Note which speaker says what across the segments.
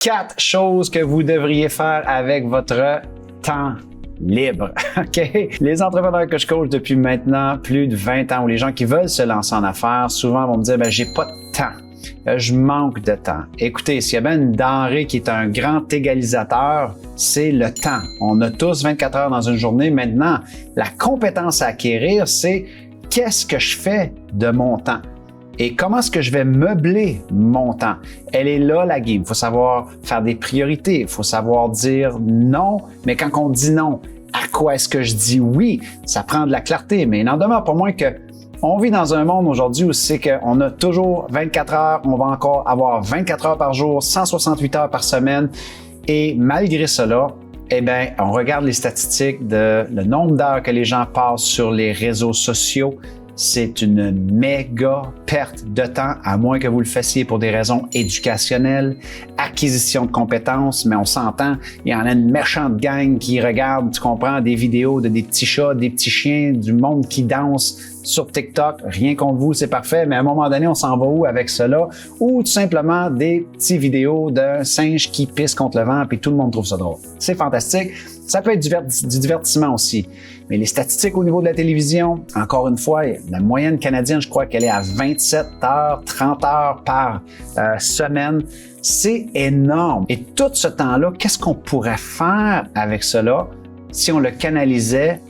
Speaker 1: 4 choses que vous devriez faire avec votre temps libre. OK? Les entrepreneurs que je coach depuis maintenant plus de 20 ans ou les gens qui veulent se lancer en affaires, souvent vont me dire, j'ai pas de temps. Je manque de temps. Écoutez, s'il y a bien une denrée qui est un grand égalisateur, c'est le temps. On a tous 24 heures dans une journée. Maintenant, la compétence à acquérir, c'est qu'est-ce que je fais de mon temps? Et comment est-ce que je vais meubler mon temps? Elle est là, la game. Il faut savoir faire des priorités. Il faut savoir dire non. Mais quand on dit non, à quoi est-ce que je dis oui? Ça prend de la clarté. Mais il n'en demeure pas moins que on vit dans un monde aujourd'hui où c'est qu'on a toujours 24 heures. On va encore avoir 24 heures par jour, 168 heures par semaine. Et malgré cela, on regarde les statistiques de le nombre d'heures que les gens passent sur les réseaux sociaux. C'est une méga perte de temps, à moins que vous le fassiez pour des raisons éducationnelles, acquisition de compétences, mais on s'entend, il y en a une méchante gang qui regarde, tu comprends, des vidéos de des petits chats, des petits chiens, du monde qui danse sur TikTok. Rien contre vous, c'est parfait, mais à un moment donné, on s'en va où avec cela? Ou tout simplement des petites vidéos d'un singe qui pisse contre le vent, puis tout le monde trouve ça drôle. C'est fantastique. Ça peut être du divertissement aussi. Mais les statistiques au niveau de la télévision, encore une fois, la moyenne canadienne, je crois qu'elle est à 27 heures, 30 heures par semaine. C'est énorme. Et tout ce temps-là, qu'est-ce qu'on pourrait faire avec cela si on le canalisait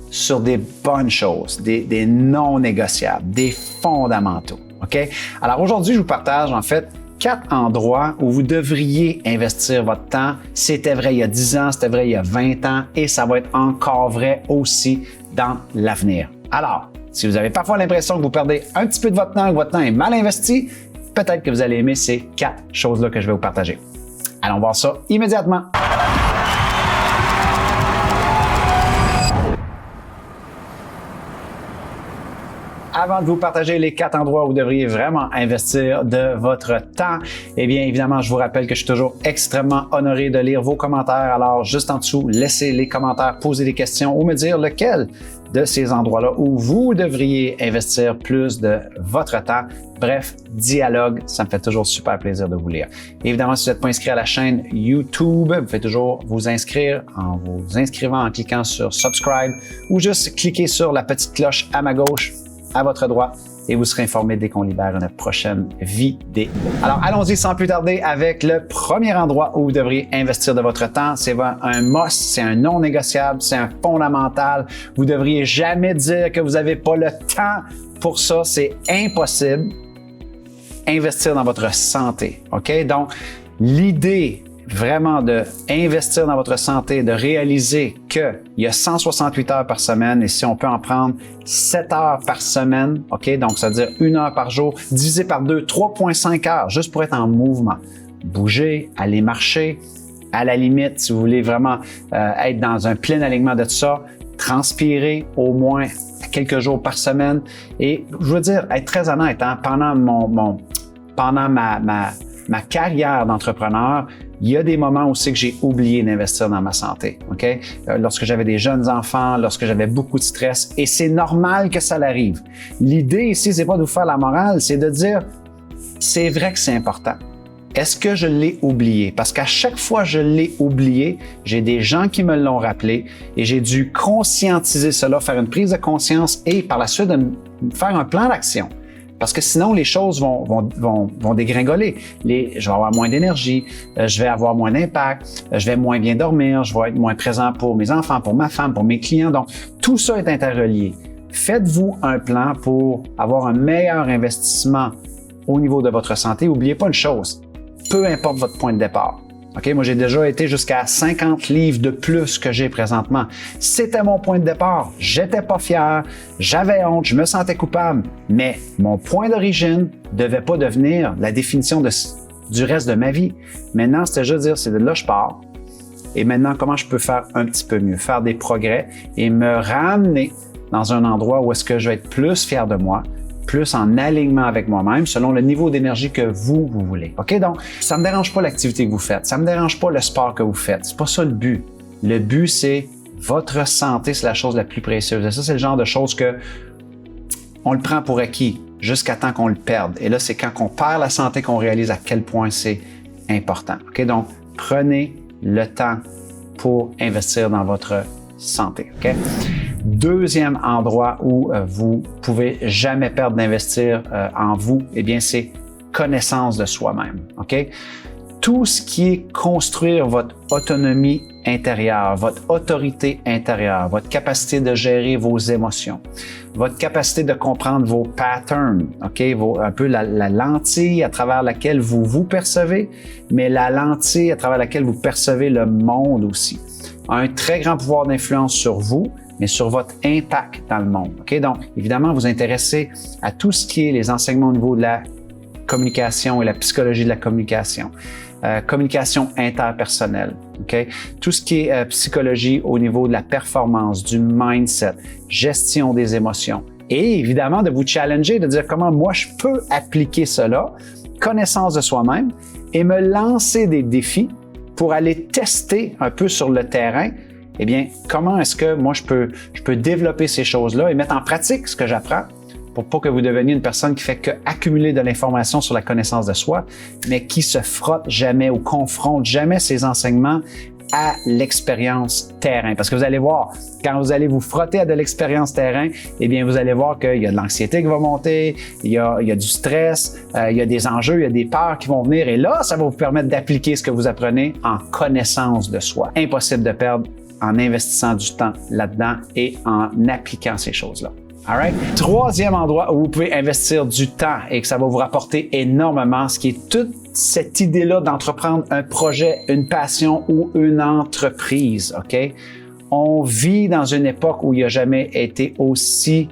Speaker 1: sur des bonnes choses, des non négociables, des fondamentaux? OK? Alors aujourd'hui, je vous partage en fait 4 endroits où vous devriez investir votre temps. C'était vrai il y a 10 ans, c'était vrai il y a 20 ans et ça va être encore vrai aussi dans l'avenir. Alors, si vous avez parfois l'impression que vous perdez un petit peu de votre temps, que votre temps est mal investi, peut-être que vous allez aimer ces 4 choses-là que je vais vous partager. Allons voir ça immédiatement. Avant de vous partager les 4 endroits où vous devriez vraiment investir de votre temps, eh bien, évidemment, je vous rappelle que je suis toujours extrêmement honoré de lire vos commentaires. Alors, juste en dessous, laissez les commentaires, posez des questions ou me dire lequel de ces endroits-là où vous devriez investir plus de votre temps. Bref, dialogue, ça me fait toujours super plaisir de vous lire. Évidemment, si vous n'êtes pas inscrit à la chaîne YouTube, vous pouvez toujours vous inscrire en vous inscrivant en cliquant sur Subscribe ou juste cliquer sur la petite cloche à ma gauche, à votre droite, et vous serez informé dès qu'on libère une prochaine vidéo. Alors, allons-y sans plus tarder avec le premier endroit où vous devriez investir de votre temps. C'est un must, c'est un non négociable, c'est un fondamental. Vous devriez jamais dire que vous n'avez pas le temps pour ça, c'est impossible. Investir dans votre santé, OK? Donc, l'idée vraiment d'investir dans votre santé, de réaliser qu'il y a 168 heures par semaine et si on peut en prendre 7 heures par semaine, OK? Donc, ça veut dire 1 heure par jour, divisé par 2, 3,5 heures, juste pour être en mouvement. Bouger, aller marcher, à la limite, si vous voulez vraiment être dans un plein alignement de tout ça, transpirer au moins quelques jours par semaine. Et je veux dire, être très honnête, pendant ma carrière d'entrepreneur, il y a des moments aussi que j'ai oublié d'investir dans ma santé, OK? Lorsque j'avais des jeunes enfants, lorsque j'avais beaucoup de stress, et c'est normal que ça l'arrive. L'idée ici, c'est pas de vous faire la morale, c'est de dire, c'est vrai que c'est important. Est-ce que je l'ai oublié? Parce qu'à chaque fois que je l'ai oublié, j'ai des gens qui me l'ont rappelé et j'ai dû conscientiser cela, faire une prise de conscience et par la suite de faire un plan d'action. Parce que sinon, les choses vont dégringoler. Je vais avoir moins d'énergie, je vais avoir moins d'impact, je vais moins bien dormir, je vais être moins présent pour mes enfants, pour ma femme, pour mes clients. Donc, tout ça est interrelié. Faites-vous un plan pour avoir un meilleur investissement au niveau de votre santé. N'oubliez pas une chose, peu importe votre point de départ. OK, moi, j'ai déjà été jusqu'à 50 livres de plus que j'ai présentement. C'était mon point de départ. J'étais pas fier, j'avais honte, je me sentais coupable. Mais mon point d'origine devait pas devenir la définition du reste de ma vie. Maintenant, c'était juste dire, c'est de là que je pars. Et maintenant, comment je peux faire un petit peu mieux, faire des progrès et me ramener dans un endroit où est-ce que je vais être plus fier de moi, plus en alignement avec moi-même selon le niveau d'énergie que vous voulez. OK? Donc, ça me dérange pas l'activité que vous faites. Ça me dérange pas le sport que vous faites. C'est pas ça le but. Le but, c'est votre santé, c'est la chose la plus précieuse. Et ça, c'est le genre de choses que on le prend pour acquis jusqu'à temps qu'on le perde. Et là, c'est quand on perd la santé qu'on réalise à quel point c'est important. OK? Donc, prenez le temps pour investir dans votre santé. OK? Deuxième endroit où vous pouvez jamais perdre d'investir en vous, eh bien, c'est connaissance de soi-même. OK? Tout ce qui est construire votre autonomie intérieure, votre autorité intérieure, votre capacité de gérer vos émotions, votre capacité de comprendre vos patterns, OK? Un peu la lentille à travers laquelle vous vous percevez, mais la lentille à travers laquelle vous percevez le monde aussi, a un très grand pouvoir d'influence sur vous, mais sur votre impact dans le monde. OK? Donc, évidemment, vous intéressez à tout ce qui est les enseignements au niveau de la communication et la psychologie de la communication. Communication interpersonnelle, okay? Tout ce qui est psychologie au niveau de la performance, du mindset, gestion des émotions. Et évidemment, de vous challenger, de dire comment moi je peux appliquer cela, connaissance de soi-même et me lancer des défis pour aller tester un peu sur le terrain. Eh bien, comment est-ce que moi je peux développer ces choses-là et mettre en pratique ce que j'apprends pour pas que vous deveniez une personne qui fait que accumuler de l'information sur la connaissance de soi, mais qui se frotte jamais ou confronte jamais ses enseignements à l'expérience terrain. Parce que vous allez voir, quand vous allez vous frotter à de l'expérience terrain, eh bien, vous allez voir qu'il y a de l'anxiété qui va monter, il y a du stress, il y a des enjeux, il y a des peurs qui vont venir. Et là, ça va vous permettre d'appliquer ce que vous apprenez en connaissance de soi. Impossible de perdre en investissant du temps là-dedans et en appliquant ces choses-là. All right? Troisième endroit où vous pouvez investir du temps et que ça va vous rapporter énormément, ce qui est toute cette idée-là d'entreprendre un projet, une passion ou une entreprise. OK? On vit dans une époque où il n'a jamais été aussi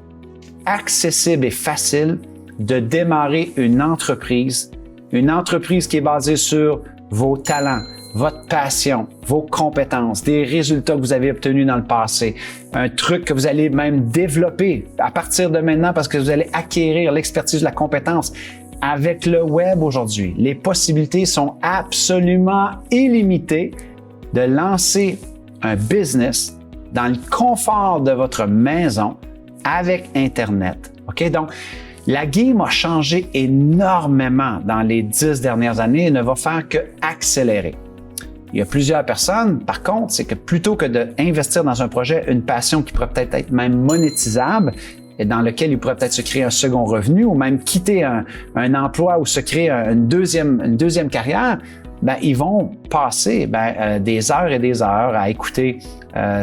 Speaker 1: accessible et facile de démarrer une entreprise qui est basée sur vos talents, votre passion, vos compétences, des résultats que vous avez obtenus dans le passé, un truc que vous allez même développer à partir de maintenant parce que vous allez acquérir l'expertise, la compétence. Avec le web aujourd'hui, les possibilités sont absolument illimitées de lancer un business dans le confort de votre maison avec Internet. OK? Donc, la game a changé énormément dans les 10 dernières années et ne va faire que accélérer. Il y a plusieurs personnes, par contre, c'est que plutôt que d'investir dans un projet, une passion qui pourrait peut-être être même monétisable et dans lequel il pourrait peut-être se créer un second revenu ou même quitter un emploi ou se créer une deuxième carrière, ben, ils vont passer des heures et des heures à écouter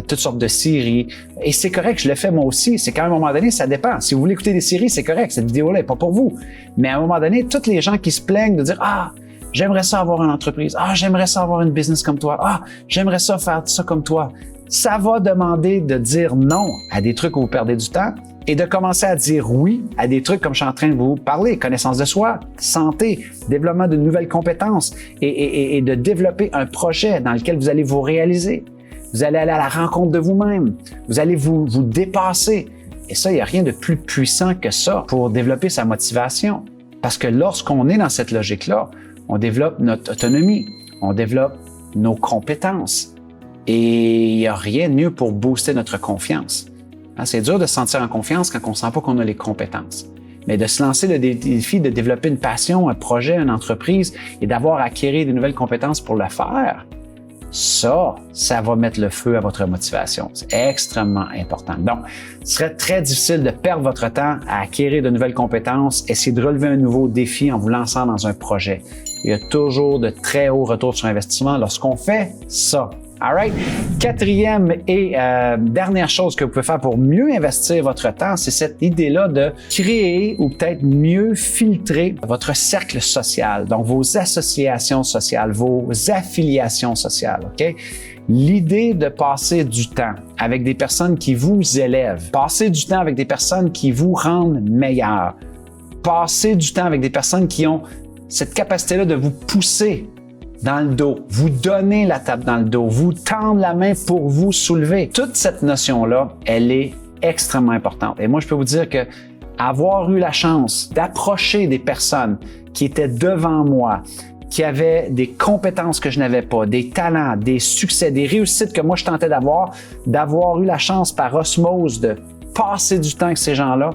Speaker 1: toutes sortes de séries. Et c'est correct, je le fais moi aussi. C'est qu'à un moment donné, ça dépend. Si vous voulez écouter des séries, c'est correct. Cette vidéo-là n'est pas pour vous. Mais à un moment donné, toutes les gens qui se plaignent de dire « Ah, j'aimerais ça avoir une entreprise. Ah, j'aimerais ça avoir une business comme toi. Ah, j'aimerais ça faire ça comme toi. » Ça va demander de dire non à des trucs où vous perdez du temps et de commencer à dire oui à des trucs comme je suis en train de vous parler, connaissance de soi, santé, développement de nouvelles compétences et de développer un projet dans lequel vous allez vous réaliser. Vous allez aller à la rencontre de vous-même. Vous allez vous dépasser. Et ça, il n'y a rien de plus puissant que ça pour développer sa motivation. Parce que lorsqu'on est dans cette logique-là, on développe notre autonomie, on développe nos compétences. Et il n'y a rien de mieux pour booster notre confiance. C'est dur de se sentir en confiance quand on ne sent pas qu'on a les compétences. Mais de se lancer le défi de développer une passion, un projet, une entreprise et d'avoir acquis des nouvelles compétences pour le faire, ça va mettre le feu à votre motivation. C'est extrêmement important. Donc, ce serait très difficile de perdre votre temps à acquérir de nouvelles compétences, essayer de relever un nouveau défi en vous lançant dans un projet. Il y a toujours de très hauts retours sur investissement lorsqu'on fait ça. All right? Quatrième et dernière chose que vous pouvez faire pour mieux investir votre temps, c'est cette idée-là de créer ou peut-être mieux filtrer votre cercle social, donc vos associations sociales, vos affiliations sociales. OK? L'idée de passer du temps avec des personnes qui vous élèvent, passer du temps avec des personnes qui vous rendent meilleur, passer du temps avec des personnes qui ont cette capacité-là de vous pousser dans le dos, vous donner la tape dans le dos, vous tendre la main pour vous soulever. Toute cette notion-là, elle est extrêmement importante. Et moi, je peux vous dire que avoir eu la chance d'approcher des personnes qui étaient devant moi, qui avaient des compétences que je n'avais pas, des talents, des succès, des réussites que moi je tentais d'avoir eu la chance par osmose de passer du temps avec ces gens-là,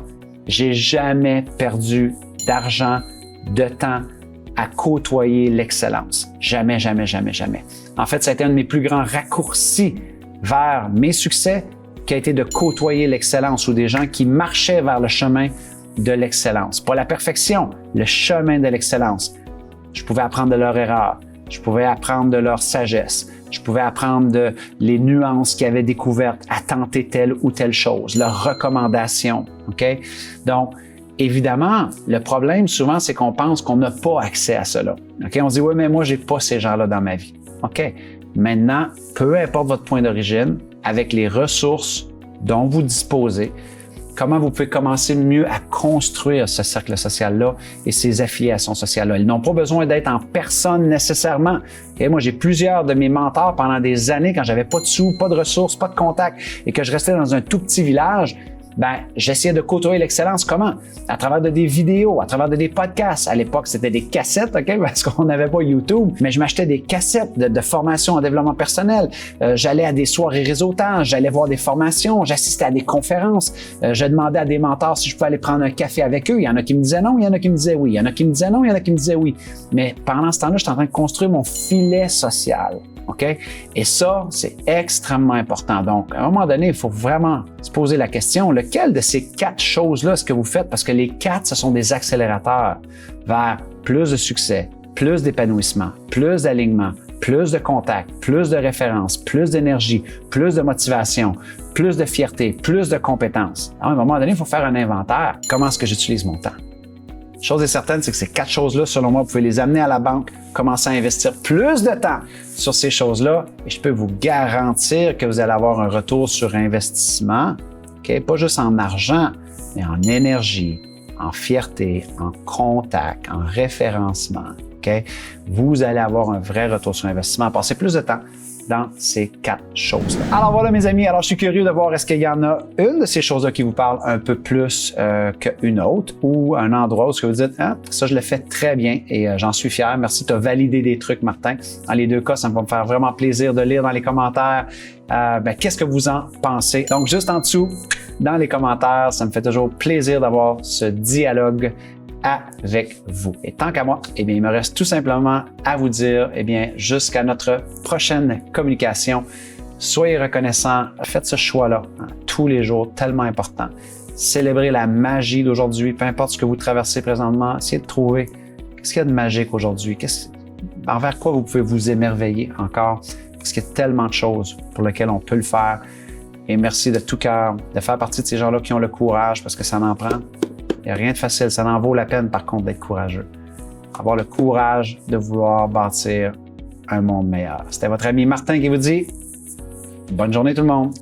Speaker 1: j'ai jamais perdu d'argent, de temps à côtoyer l'excellence. Jamais, jamais, jamais, jamais. En fait, ça a été un de mes plus grands raccourcis vers mes succès qui a été de côtoyer l'excellence ou des gens qui marchaient vers le chemin de l'excellence. Pas la perfection, le chemin de l'excellence. Je pouvais apprendre de leurs erreurs. Je pouvais apprendre de leur sagesse. Je pouvais apprendre de les nuances qu'ils avaient découvertes à tenter telle ou telle chose, leurs recommandations. OK? Donc, évidemment, le problème souvent, c'est qu'on pense qu'on n'a pas accès à cela. OK? On se dit, oui, mais moi, j'ai pas ces gens-là dans ma vie. OK? Maintenant, peu importe votre point d'origine, avec les ressources dont vous disposez, comment vous pouvez commencer mieux à construire ce cercle social-là et ces affiliations sociales-là. Ils n'ont pas besoin d'être en personne nécessairement. Et moi, j'ai plusieurs de mes mentors pendant des années, quand j'avais pas de sous, pas de ressources, pas de contacts et que je restais dans un tout petit village, j'essayais de côtoyer l'excellence. Comment? À travers de des vidéos, à travers de des podcasts. À l'époque, c'était des cassettes, OK? Parce qu'on n'avait pas YouTube. Mais je m'achetais des cassettes de formation en développement personnel. J'allais à des soirées réseautage, j'allais voir des formations, j'assistais à des conférences. Je demandais à des mentors si je pouvais aller prendre un café avec eux. Il y en a qui me disaient non, il y en a qui me disaient oui. Il y en a qui me disaient non, il y en a qui me disaient oui. Mais pendant ce temps-là, j'étais en train de construire mon filet social. OK? Et ça, c'est extrêmement important. Donc, à un moment donné, il faut vraiment se poser la question, lequel de ces 4 choses-là est-ce que vous faites? Parce que les 4, ce sont des accélérateurs vers plus de succès, plus d'épanouissement, plus d'alignement, plus de contacts, plus de références, plus d'énergie, plus de motivation, plus de fierté, plus de compétences. À un moment donné, il faut faire un inventaire. Comment est-ce que j'utilise mon temps? Chose est certaine, c'est que ces 4 choses-là, selon moi, vous pouvez les amener à la banque, commencer à investir plus de temps sur ces choses-là et je peux vous garantir que vous allez avoir un retour sur investissement, okay? Pas juste en argent, mais en énergie, en fierté, en contact, en référencement. Okay? Vous allez avoir un vrai retour sur investissement. Passez plus de temps dans ces 4 choses-là. Alors voilà mes amis, alors je suis curieux de voir est-ce qu'il y en a une de ces choses-là qui vous parle un peu plus qu'une autre ou un endroit où vous dites « Ah, ça je le fais très bien et j'en suis fier. Merci, tu as validé des trucs Martin. » Dans les 2 cas, ça va me faire vraiment plaisir de lire dans les commentaires qu'est-ce que vous en pensez. Donc juste en dessous, dans les commentaires, ça me fait toujours plaisir d'avoir ce dialogue avec vous. Et tant qu'à moi, eh bien, il me reste tout simplement à vous dire, eh bien, jusqu'à notre prochaine communication, soyez reconnaissants, faites ce choix-là tous les jours, tellement important. Célébrez la magie d'aujourd'hui, peu importe ce que vous traversez présentement, essayez de trouver qu'est-ce qu'il y a de magique aujourd'hui, envers quoi vous pouvez vous émerveiller encore, parce qu'il y a tellement de choses pour lesquelles on peut le faire. Et merci de tout cœur de faire partie de ces gens-là qui ont le courage, parce que ça en prend. Il n'y a rien de facile, ça en vaut la peine par contre d'être courageux. Avoir le courage de vouloir bâtir un monde meilleur. C'était votre ami Martin qui vous dit bonne journée tout le monde.